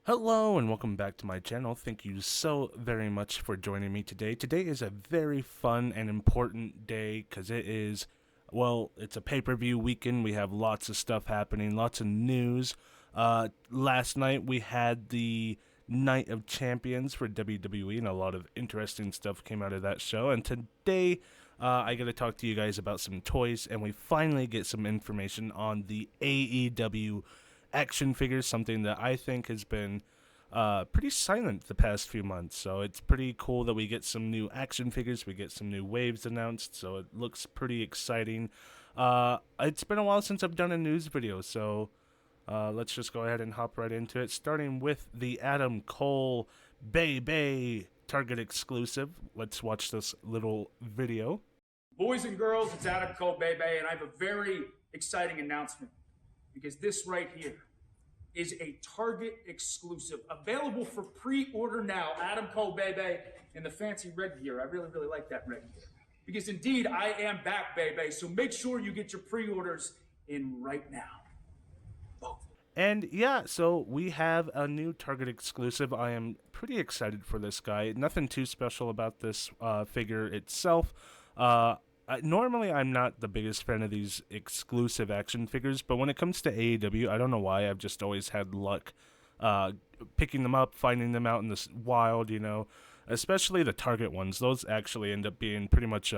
Hello and welcome back to my channel. Thank you so very much for joining me today. Today is a very fun and important day because it's a pay-per-view weekend. We have lots of stuff happening, lots of news. Last night we had the Night of Champions for WWE, and a lot of interesting stuff came out of that show. And today I got to talk to you guys about some toys, and we finally get some information on the AEW action figures, something that I think has been pretty silent the past few months. So it's pretty cool that we get some new action figures, we get some new waves announced, so it looks pretty exciting. It's been a while since I've done a news video, so let's just go ahead and hop right into it, starting with the Adam Cole Bay Target exclusive. Let's watch this little video. Boys and girls, it's Adam Cole Bay, and I have a very exciting announcement because this right here is a Target exclusive available for pre-order now. Adam Cole Bay in the fancy red gear. I really like that red gear because indeed I am back, so make sure you get your pre-orders in right now. And yeah, so we have a new Target exclusive. I am pretty excited for this guy. Nothing too special about this figure itself. Normally, I'm not the biggest fan of these exclusive action figures, but when it comes to AEW, I don't know why. I've just always had luck picking them up, finding them out in the wild, especially the Target ones. Those actually end up being pretty much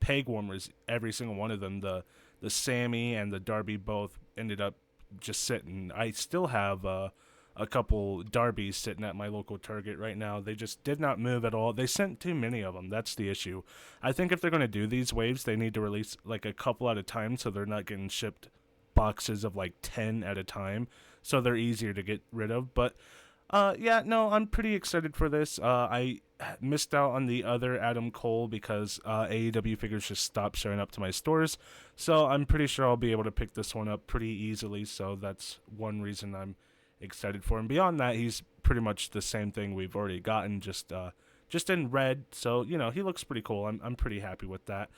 peg warmers, every single one of them. The Sammy and the Darby both ended up just sitting. I still have a couple Darbies sitting at my local Target right now. They just did not move at all. They sent too many of them. That's the issue. I think if they're going to do these waves, they need to release like a couple at a time so they're not getting shipped boxes of like 10 at a time, so they're easier to get rid of. But yeah, no, I'm pretty excited for this. I missed out on the other Adam Cole because AEW figures just stopped showing up to my stores, so I'm pretty sure I'll be able to pick this one up pretty easily, so that's one reason I'm excited for him. Beyond that, he's pretty much the same thing we've already gotten, just in red, so he looks pretty cool. I'm pretty happy with that.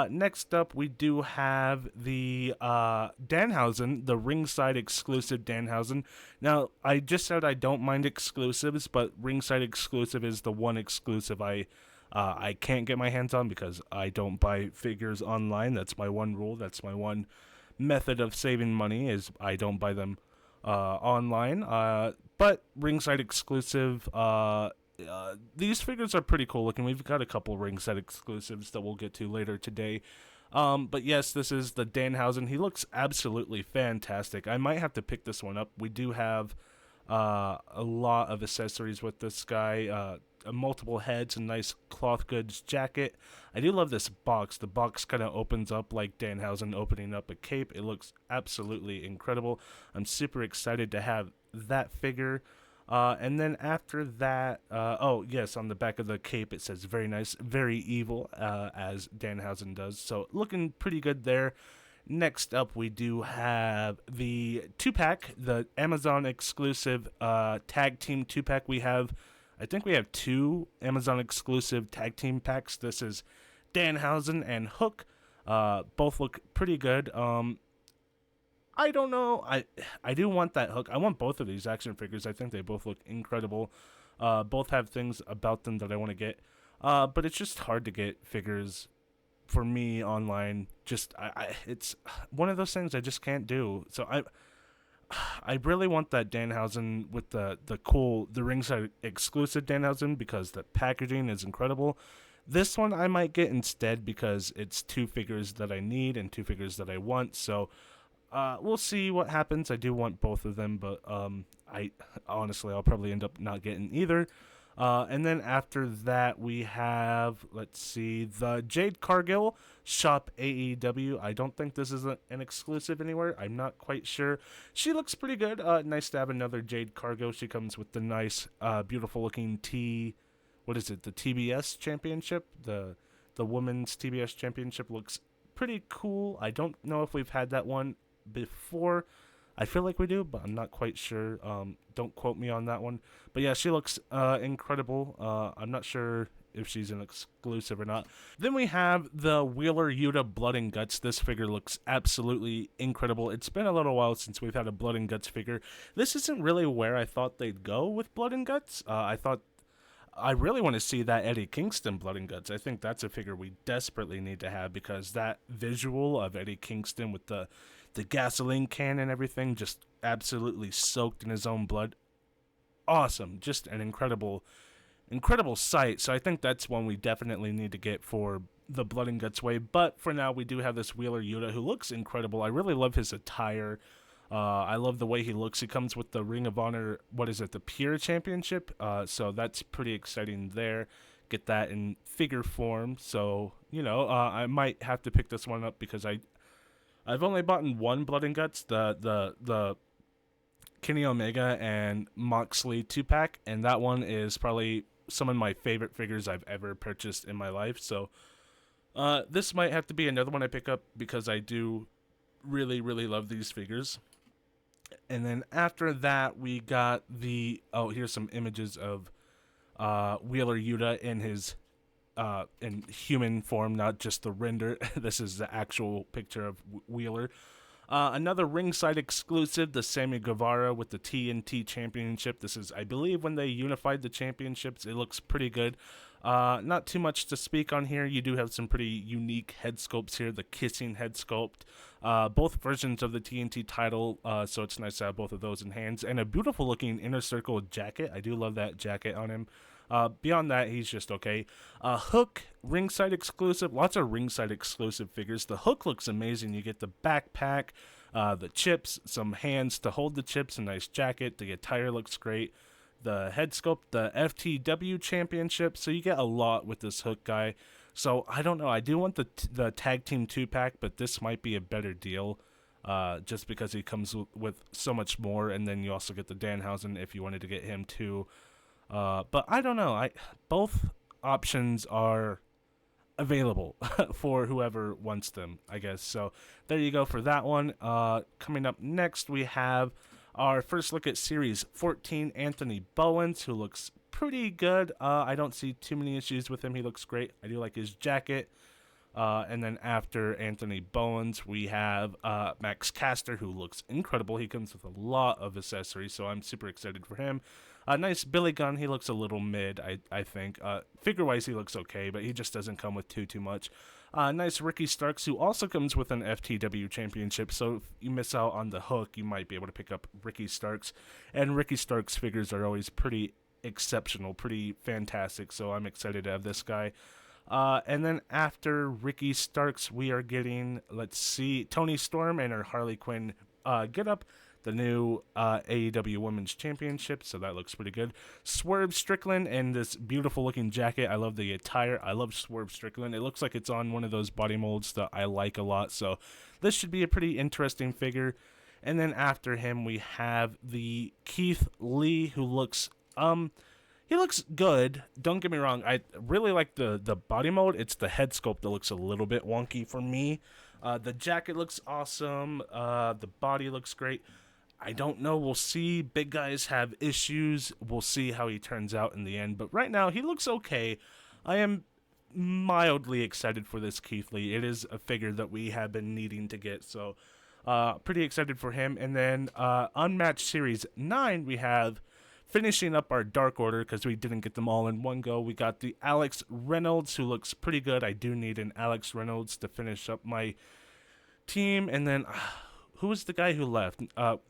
Next up, we do have the Danhausen, the ringside exclusive Danhausen. Now, I just said I don't mind exclusives, but ringside exclusive is the one exclusive I can't get my hands on because I don't buy figures online. That's my one rule. That's my one method of saving money, is I don't buy them online. But ringside exclusive, these figures are pretty cool looking. We've got a couple ringside exclusives that we'll get to later today. But yes, this is the Danhausen. He looks absolutely fantastic. I might have to pick this one up. We do have a lot of accessories with this guy. Multiple heads, a nice cloth goods jacket. I do love this box. The box kind of opens up like Danhausen opening up a cape. It looks absolutely incredible. I'm super excited to have that figure. And then after that, oh yes, on the back of the cape it says "very nice, very evil," as Danhausen does. So looking pretty good there. Next up, we do have the 2-pack, the Amazon exclusive tag team 2-pack. I think we have two Amazon exclusive tag team packs. This is Danhausen and Hook. Both look pretty good. I don't know. I do want that Hook. I want both of these action figures. I think they both look incredible. Both have things about them that I want to get. But it's just hard to get figures for me online. Just it's one of those things I just can't do. So I really want that Danhausen with the ringside exclusive Danhausen because the packaging is incredible. This one I might get instead because it's two figures that I need and two figures that I want. So we'll see what happens. I do want both of them, but I'll probably end up not getting either. And then after that, we have, let's see, the Jade Cargill Shop AEW. I don't think this is an exclusive anywhere. I'm not quite sure. She looks pretty good. Nice to have another Jade Cargill. She comes with the nice, beautiful looking what is it? The TBS Championship. The Women's TBS Championship looks pretty cool. I don't know if we've had that one before. I feel like we do, but I'm not quite sure. Don't quote me on that one. But yeah, she looks incredible. I'm not sure if she's an exclusive or not. Then we have the Wheeler YUTA Blood and Guts. This figure looks absolutely incredible. It's been a little while since we've had a Blood and Guts figure. This isn't really where I thought they'd go with Blood and Guts. I really want to see that Eddie Kingston Blood and Guts. I think that's a figure we desperately need to have, because that visual of Eddie Kingston with the gasoline can and everything, just absolutely soaked in his own blood. Awesome. Just an incredible sight. So I think that's one we definitely need to get for the Blood and Guts wave. But for now, we do have this Wheeler YUTA who looks incredible. I really love his attire. I love the way he looks. He comes with the Ring of Honor, the Pure Championship. So that's pretty exciting there. Get that in figure form. So, I might have to pick this one up because I've only bought one Blood and Guts, the Kenny Omega and Moxley 2-pack, and that one is probably some of my favorite figures I've ever purchased in my life. So this might have to be another one I pick up because I do really, really love these figures. And then after that, we got here's some images of Wheeler YUTA in his in human form, not just the render. This is the actual picture of Wheeler. Another ringside exclusive, the Sammy Guevara with the TNT Championship. This is, I believe, when they unified the championships. It looks pretty good. Not too much to speak on here. You do have some pretty unique head sculpts here. The kissing head sculpt. Both versions of the TNT title, so it's nice to have both of those in hands. And a beautiful looking Inner Circle jacket. I do love that jacket on him. Beyond that, he's just okay. Hook, ringside exclusive. Lots of ringside exclusive figures. The Hook looks amazing. You get the backpack, the chips, some hands to hold the chips, a nice jacket. The attire looks great. The head sculpt, the FTW Championship. So you get a lot with this Hook guy. So I don't know. I do want the Tag Team 2-pack, but this might be a better deal. Just because he comes with so much more. And then you also get the Danhausen if you wanted to get him too. But I don't know. Both options are available for whoever wants them, I guess. So there you go for that one. Coming up next, we have our first look at Series 14, Anthony Bowens, who looks pretty good. I don't see too many issues with him. He looks great. I do like his jacket. And then after Anthony Bowens, we have Max Caster, who looks incredible. He comes with a lot of accessories, so I'm super excited for him. Nice Billy Gunn. He looks a little mid, I think. Figure-wise, he looks okay, but he just doesn't come with too much. Nice Ricky Starks, who also comes with an FTW Championship, so if you miss out on the Hook, you might be able to pick up Ricky Starks. And Ricky Starks figures are always pretty exceptional, pretty fantastic, so I'm excited to have this guy. And then after Ricky Starks, we are getting, Toni Storm and her Harley Quinn get-up. The new AEW Women's Championship, so that looks pretty good. Swerve Strickland and this beautiful looking jacket. I love the attire. I love Swerve Strickland. It looks like it's on one of those body molds that I like a lot, so this should be a pretty interesting figure. And then after him, we have the Keith Lee, who looks, he looks good. Don't get me wrong. I really like the body mold. It's the head sculpt that looks a little bit wonky for me. The jacket looks awesome. The body looks great. I don't know. We'll see. Big guys have issues. We'll see how he turns out in the end. But right now, he looks okay. I am mildly excited for this Keith Lee. It is a figure that we have been needing to get. So, pretty excited for him. And then, Unmatched Series 9, we have finishing up our Dark Order because we didn't get them all in one go. We got the Alex Reynolds, who looks pretty good. I do need an Alex Reynolds to finish up my team. And then... who was the guy who left?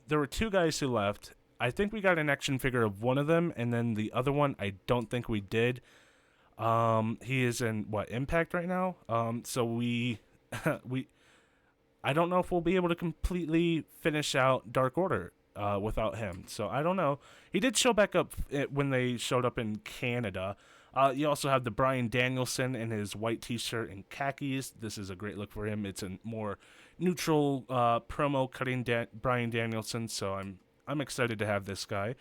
There were two guys who left. I think we got an action figure of one of them, and then the other one, I don't think we did. He is in, Impact right now? So we, I don't know if we'll be able to completely finish out Dark Order without him. So I don't know. He did show back up when they showed up in Canada. You also have the Bryan Danielson in his white t-shirt and khakis. This is a great look for him. It's a more neutral promo cutting Bryan Danielson, so I'm excited to have this guy.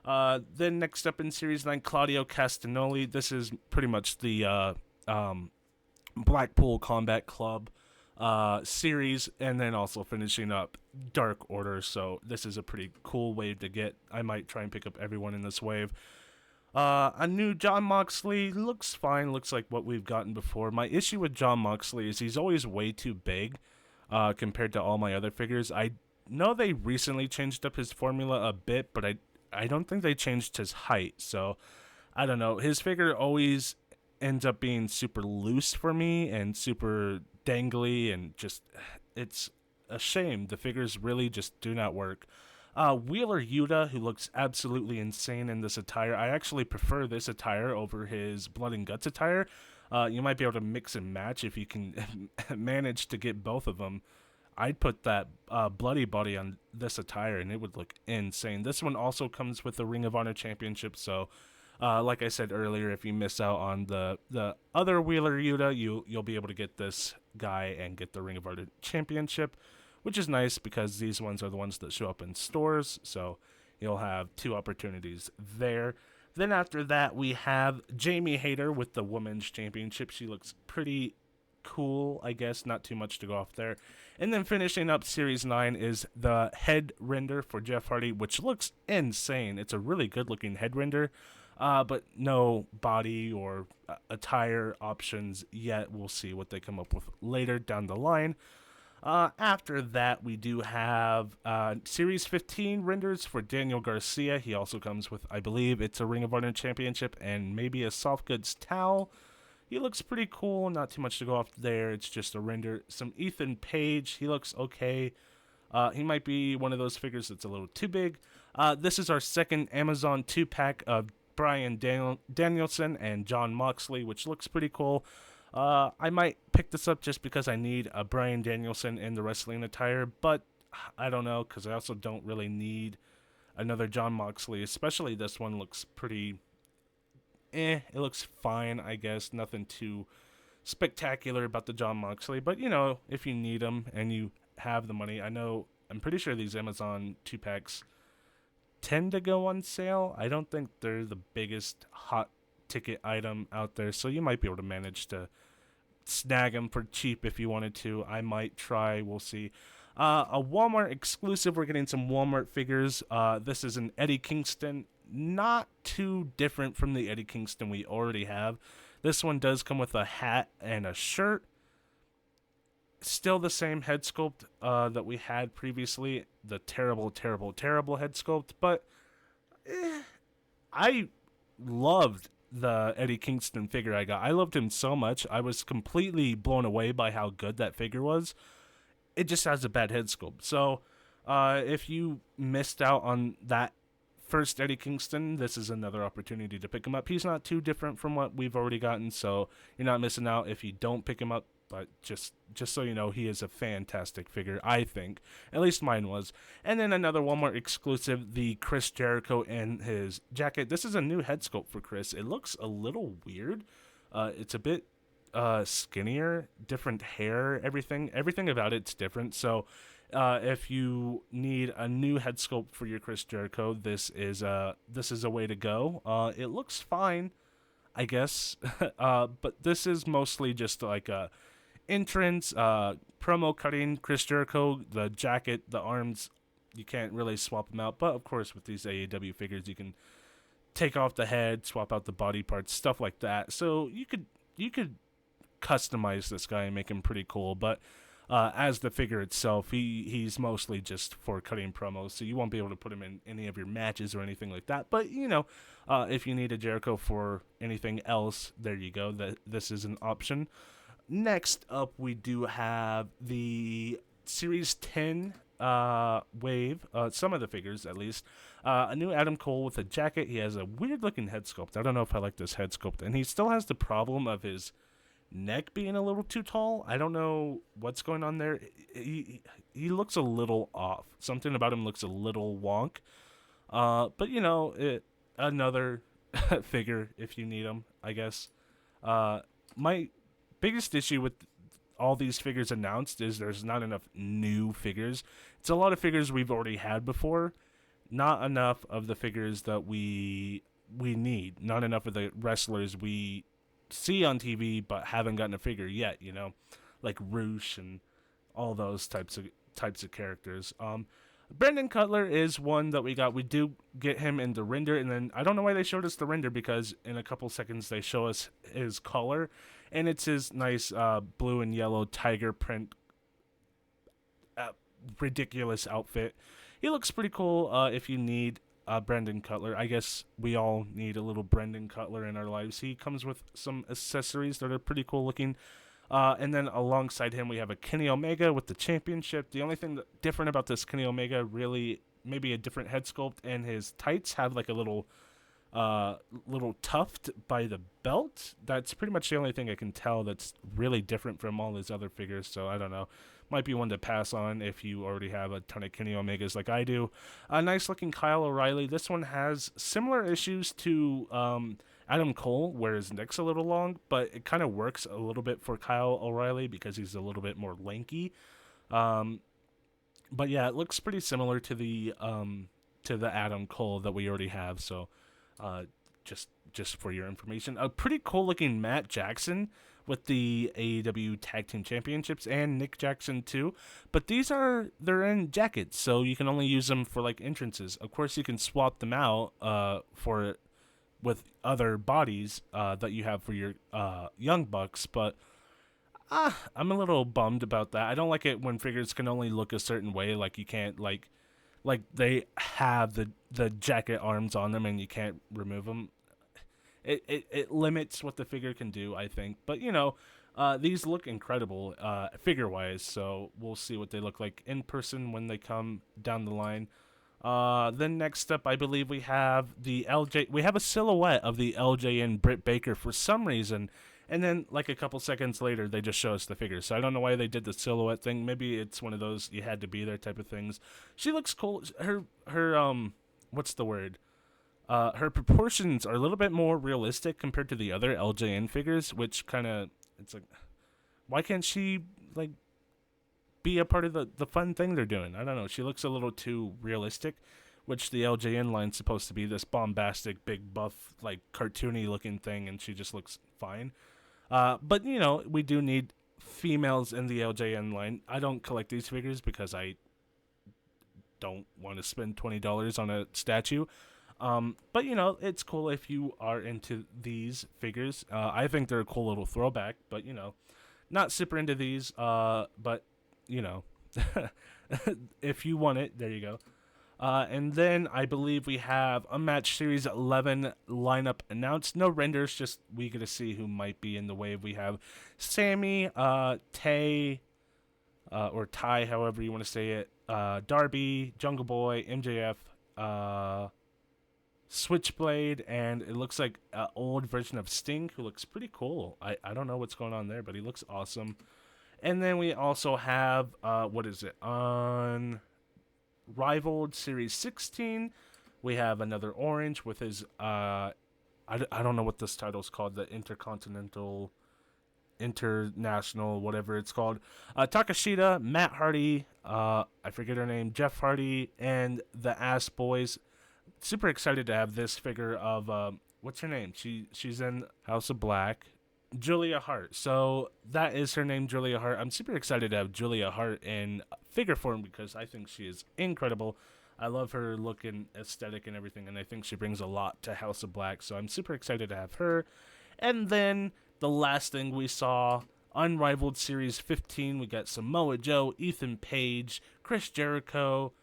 Then next up in Series 9, Claudio Castagnoli. This is pretty much the Blackpool Combat Club series, and then also finishing up Dark Order, so this is a pretty cool wave to get. I might try and pick up everyone in this wave. A new John Moxley looks fine, looks like what we've gotten before. My issue with John Moxley is he's always way too big compared to all my other figures. I know they recently changed up his formula a bit, but I don't think they changed his height, so I don't know. His figure always ends up being super loose for me and super dangly, and just it's a shame. The figures really just do not work. Wheeler Yuta, who looks absolutely insane in this attire. I actually prefer this attire over his Blood and Guts attire. You might be able to mix and match if you can manage to get both of them. I'd put that bloody body on this attire and it would look insane. This one also comes with the Ring of Honor Championship, so like I said earlier, if you miss out on the other Wheeler Yuta, you'll be able to get this guy and get the Ring of Honor Championship, which is nice because these ones are the ones that show up in stores, so you'll have two opportunities there. Then after that, we have Jamie Hayter with the Women's Championship. She looks pretty cool, I guess, not too much to go off there. And then finishing up Series 9 is the head render for Jeff Hardy, which looks insane. It's a really good looking head render, but no body or attire options yet. We'll see what they come up with later down the line. After that, we do have Series 15 renders for Daniel Garcia. He also comes with, I believe, it's a Ring of Honor Championship and maybe a soft goods towel. He looks pretty cool, not too much to go off there. It's just a render. Some Ethan Page, he looks okay. He might be one of those figures that's a little too big. This is our second Amazon 2-pack of Bryan Danielson and John Moxley, which looks pretty cool. I might pick this up just because I need a Bryan Danielson in the wrestling attire, but I don't know, because I also don't really need another John Moxley, especially this one looks pretty it looks fine, I guess. Nothing too spectacular about the John Moxley, but if you need them and you have the money, I'm pretty sure these Amazon 2-packs tend to go on sale. I don't think they're the biggest hot ticket item out there, so you might be able to manage to snag them for cheap if you wanted to. I might try, we'll see. A Walmart exclusive, we're getting some Walmart figures. This is an Eddie Kingston, not too different from the Eddie Kingston we already have. This one does come with a hat and a shirt. Still the same head sculpt that we had previously, the terrible head sculpt, but I loved the Eddie Kingston figure I got. I loved him so much. I was completely blown away by how good that figure was. It just has a bad head sculpt. So if you missed out on that first Eddie Kingston, this is another opportunity to pick him up. He's not too different from what we've already gotten, so you're not missing out if you don't pick him up. But just so you know, he is a fantastic figure, I think. At least mine was. And then another Walmart exclusive, the Chris Jericho and his jacket. This is a new head sculpt for Chris. It looks a little weird. It's a bit skinnier, different hair, everything about it's different. So if you need a new head sculpt for your Chris Jericho, this is a way to go. It looks fine, I guess, but this is mostly just like a entrance, promo cutting Chris Jericho. The jacket, the arms, you can't really swap them out, but of course with these AEW figures you can take off the head, swap out the body parts, stuff like that. So you could customize this guy and make him pretty cool, but as the figure itself, he's mostly just for cutting promos, so you won't be able to put him in any of your matches or anything like that. But if you need a Jericho for anything else, there you go. This is an option. Next up, we do have the Series 10 wave, some of the figures at least. A new Adam Cole with a jacket. He has a weird looking head sculpt. I don't know if I like this head sculpt, and he still has the problem of his neck being a little too tall. I don't know what's going on there. He looks a little off. Something about him looks a little wonk. But another figure if you need him, I guess. My biggest issue with all these figures announced is there's not enough new figures. It's a lot of figures we've already had before. Not enough of the figures that we need. Not enough of the wrestlers we see on TV but haven't gotten a figure yet, like Roosh and all those types of characters. Brandon Cutler is one that we got. We do get him in the render, and then I don't know why they showed us the render, because in a couple seconds they show us his color, and it's his nice blue and yellow tiger print ridiculous outfit. He looks pretty cool. If you need Brandon Cutler, I guess we all need a little Brandon Cutler in our lives. He comes with some accessories that are pretty cool looking. And then alongside him, we have a Kenny Omega with the championship. The only thing different about this Kenny Omega, really, maybe a different head sculpt, and his tights have like a little tuft by the belt. That's pretty much the only thing I can tell that's really different from all his other figures. So I don't know. Might be one to pass on if you already have a ton of Kenny Omegas like I do. A nice looking Kyle O'Reilly. This one has similar issues to Adam Cole, where his neck's a little long, but it kind of works a little bit for Kyle O'Reilly because he's a little bit more lanky. But yeah, it looks pretty similar to the Adam Cole that we already have. So just for your information, a pretty cool looking Matt Jackson with the AEW Tag Team Championships, and Nick Jackson too. But they're in jackets, so you can only use them for like entrances. Of course, you can swap them out with other bodies that you have for your Young Bucks, but I'm a little bummed about that. I don't like it when figures can only look a certain way, like you can't like they have the jacket arms on them and you can't remove them. It limits what the figure can do, I think. But, you know, these look incredible figure-wise, so we'll see what they look like in person when they come down the line. Then next up, I believe we have the LJ. We have a silhouette of the LJN Britt Baker for some reason, and then like a couple seconds later, they just show us the figure. So I don't know why they did the silhouette thing. Maybe it's one of those you had to be there type of things. She looks cool. Her what's the word? Her proportions are a little bit more realistic compared to the other LJN figures, which kind of, it's like, why can't she, like, be a part of the fun thing they're doing? I don't know. She looks a little too realistic, which the LJN line's supposed to be this bombastic, big, buff, like, cartoony looking thing, and she just looks fine. But, you know, we do need females in the LJN line. I don't collect these figures because I don't want to spend $20 on a statue. But, you know, it's cool if you are into these figures. I think they're a cool little throwback, but, you know, not super into these. But, you know, if you want it, there you go. And then I believe we have a Match Series 11 lineup announced. No renders, just we get to see who might be in the wave. We have Sammy, Tay, or Ty, however you want to say it, Darby, Jungle Boy, MJF, Switchblade, and it looks like an old version of Sting, who looks pretty cool. I don't know what's going on there, but he looks awesome. And then we also have, what is it, on Rivaled Series 16, we have another orange with his, I don't know what this title's called, the International, whatever it's called. Takashita, Matt Hardy, I forget her name, Jeff Hardy, and the Ass Boys. Super excited to have this figure of what's her name? She's in House of Black, Julia Hart. So that is her name, Julia Hart. I'm super excited to have Julia Hart in figure form because I think she is incredible. I love her look and aesthetic and everything, and I think she brings a lot to House of Black. So I'm super excited to have her. And then the last thing we saw, Unrivaled Series 15, we got Samoa Joe, Ethan Page, Chris Jericho,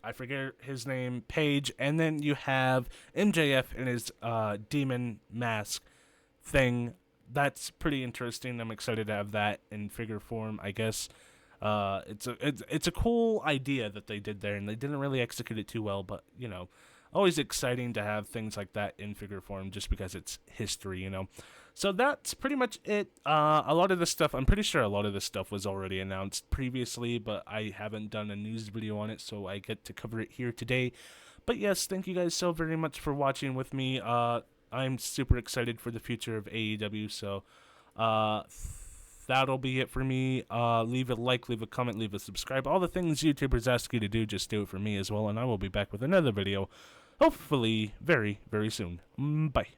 I forget his name, Page, and then you have MJF in his demon mask thing. That's pretty interesting. I'm excited to have that in figure form. I guess it's a cool idea that they did there, and they didn't really execute it too well, but you know, always exciting to have things like that in figure form just because it's history, you know. So that's pretty much it. A lot of this stuff, I'm pretty sure a lot of this stuff was already announced previously, but I haven't done a news video on it, so I get to cover it here today. But yes, thank you guys so very much for watching with me. I'm super excited for the future of AEW, so that'll be it for me. Leave a like, leave a comment, leave a subscribe. All the things YouTubers ask you to do, just do it for me as well, and I will be back with another video, hopefully very, very soon. Bye.